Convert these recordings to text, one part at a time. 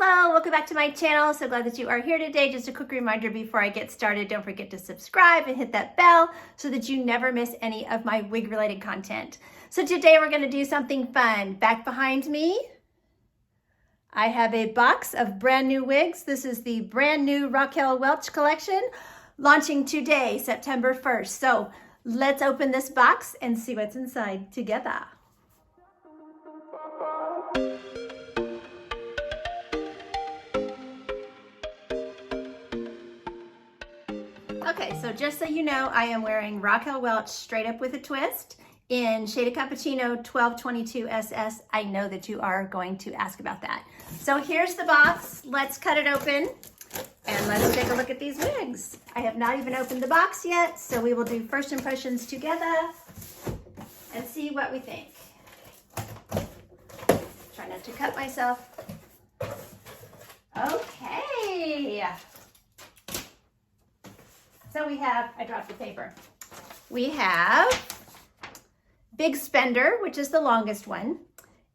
Hello, welcome back to my channel. So glad that you are here today. Just a quick reminder before I get started, don't forget to subscribe and hit that bell so that you never miss any of my wig related content. So today we're going to do something fun. Back behind me, I have a box of brand new wigs. This is the brand new Raquel Welch collection launching today, September 1st. So let's open this box and see what's inside together. Okay, so just so you know, I am wearing Raquel Welch Straight Up with a Twist in Shaded Cappuccino 1222 SS. I know that you are going to ask about that. So here's the box. Let's cut it open and let's take a look at these wigs. I have not even opened the box yet, so we will do first impressions together and see what we think. Try not to cut myself. Okay. So we have, I dropped the paper. We have Big Spender, which is the longest one.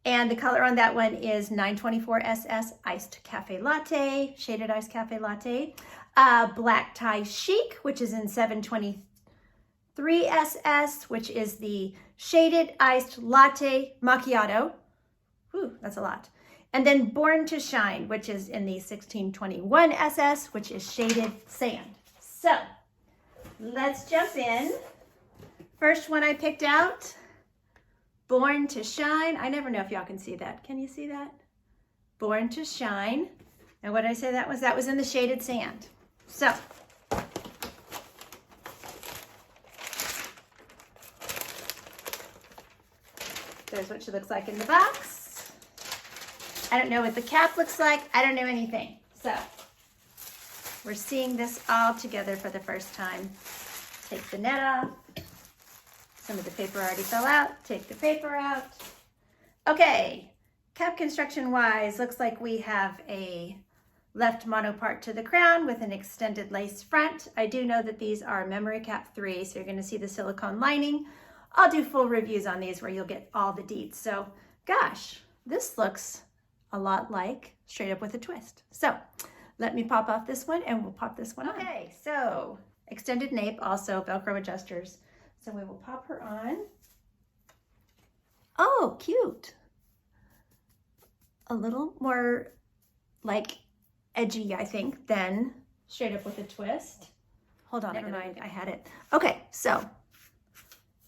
And the color on that one is 924 SS Iced Cafe Latte, Shaded Iced Cafe Latte. Black Tie Chic, which is in 723 SS, which is the Shaded Iced Latte Macchiato. Whew, that's a lot. And then Born to Shine, which is in the 1621 SS, which is Shaded Sand. So let's jump in. First one I picked out, Born to Shine. I never know if y'all can see that. Can you see that? Born to Shine. And what did I say that was? That was in the Shaded Sand. So there's what she looks like in the box. I don't know what the cap looks like. I don't know anything. So we're seeing this all together for the first time. Take the net off. Some of the paper already fell out. Take the paper out. Okay, cap construction wise, looks like we have a left monopart to the crown with an extended lace front. I do know that these are memory cap 3, so you're gonna see the silicone lining. I'll do full reviews on these where you'll get all the deets. So gosh, this looks a lot like Straight Up with a Twist. So let me pop off this one and we'll pop this one on. Okay, so extended nape, also Velcro adjusters. So we will pop her on. Oh, cute. A little more like edgy, I think, than Straight Up with a Twist. Hold on, never mind, I had it. Okay, so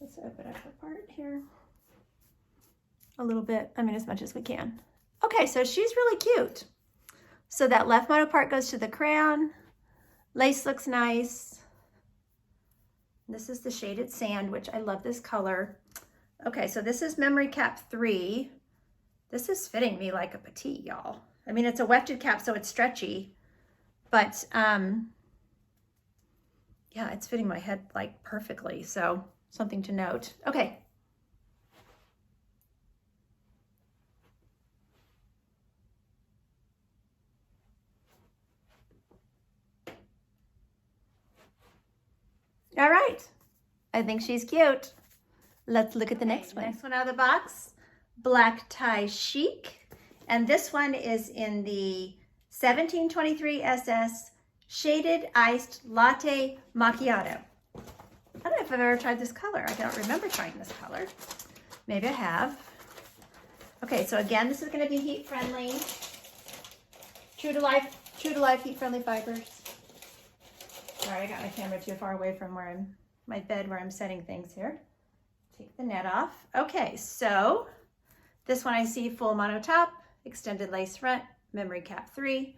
let's open up her part here. A little bit, I mean, as much as we can. Okay, so she's really cute. So that left mono part goes to the crown. Lace looks nice. This is the Shaded Sand, which I love this color. Okay, so this is memory cap 3. This is fitting me like a petite, y'all. I mean, it's a wefted cap, so it's stretchy, but yeah, it's fitting my head like perfectly. So something to note. Okay. All right, I think she's cute. Let's look at the next one. Next one out of the box, Black Tie Chic. And this one is in the 1723 SS Shaded Iced Latte Macchiato. I don't know if I've ever tried this color. I don't remember trying this color. Maybe I have. Okay, so again, this is gonna be heat friendly. True to life heat friendly fibers. Sorry, I got my camera too far away from my bed where I'm setting things here. Take the net off. Okay, so this one I see full mono top, extended lace front, memory cap 3.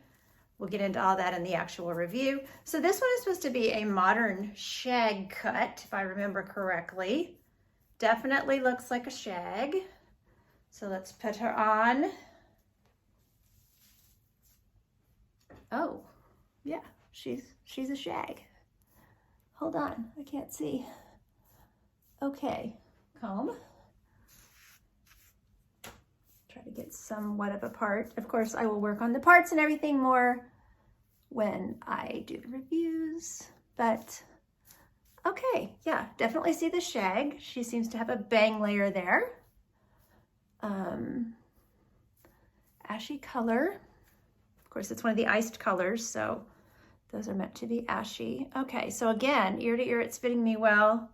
We'll get into all that in the actual review. So this one is supposed to be a modern shag cut, if I remember correctly. Definitely looks like a shag. So let's put her on. Oh, yeah. She's a shag. Hold on, I can't see. Okay, comb. Try to get somewhat of a part. Of course, I will work on the parts and everything more when I do the reviews, but okay, yeah, definitely see the shag. She seems to have a bang layer there. Ashy color. course, it's one of the iced colors, so those are meant to be ashy. Okay, so again, ear to ear, it's fitting me well.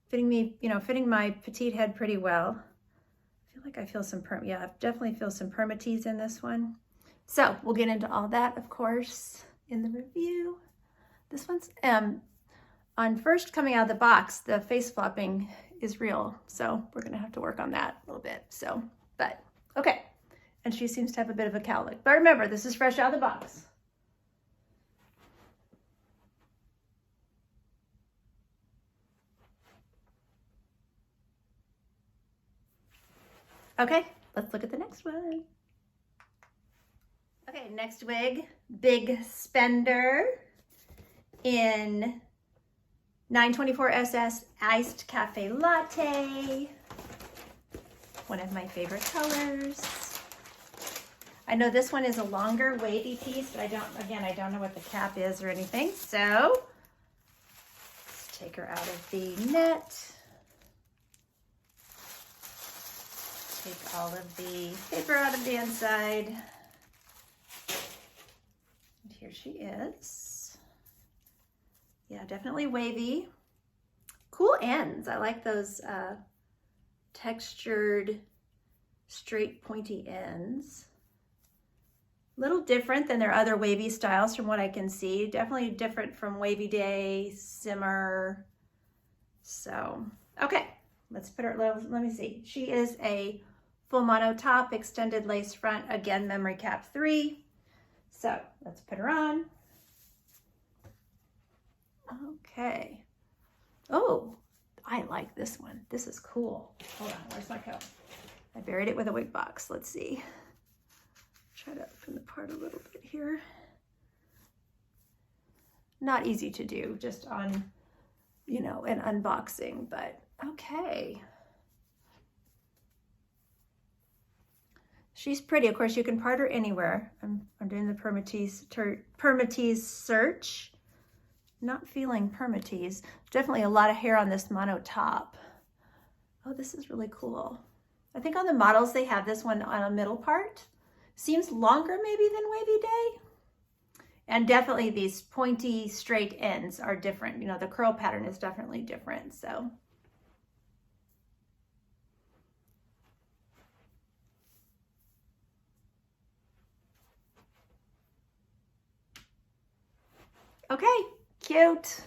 Fitting me, you know, fitting my petite head pretty well. I feel like I feel some, yeah, I definitely feel some permatease in this one. So we'll get into all that, of course, in the review. This one's, on first coming out of the box, the face flopping is real. So we're gonna have to work on that a little bit. So, but, okay. And she seems to have a bit of a cowlick. But remember, this is fresh out of the box. Okay, let's look at the next one. Okay, next wig, Big Spender in 924 SS Iced Cafe Latte. One of my favorite colors. I know this one is a longer wavy piece, but I don't know what the cap is or anything. So let's take her out of the net. Take all of the paper out of the inside. And here she is. Yeah, definitely wavy. Cool ends. I like those textured, straight, pointy ends. A little different than their other wavy styles from what I can see. Definitely different from Wavy Day, Simmer. So, okay, let's put her, let me see. She is a full mono top, extended lace front, again, memory cap 3. So let's put her on. Okay. Oh, I like this one. This is cool. Hold on, where's my comb? I buried it with a wig box. Let's see. Try to open the part a little bit here. Not easy to do just on, you know, an unboxing, but okay. She's pretty. Of course, you can part her anywhere. I'm doing the permatease search. Not feeling permatease. Definitely a lot of hair on this mono top. Oh, this is really cool. I think on the models, they have this one on a middle part. Seems longer maybe than Wavy Day. And definitely these pointy straight ends are different. You know, the curl pattern is definitely different, so. Okay, cute.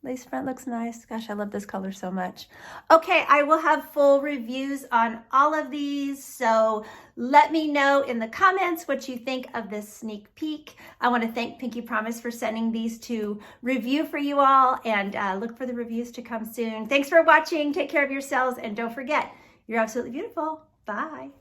Lace front looks nice. Gosh, I love this color so much. Okay, I will have full reviews on all of these, so let me know in the comments what you think of this sneak peek. I want to thank Pinky Promise for sending these to review for you all, and look for the reviews to come soon. Thanks for watching. Take care of yourselves, and don't forget, you're absolutely beautiful. Bye.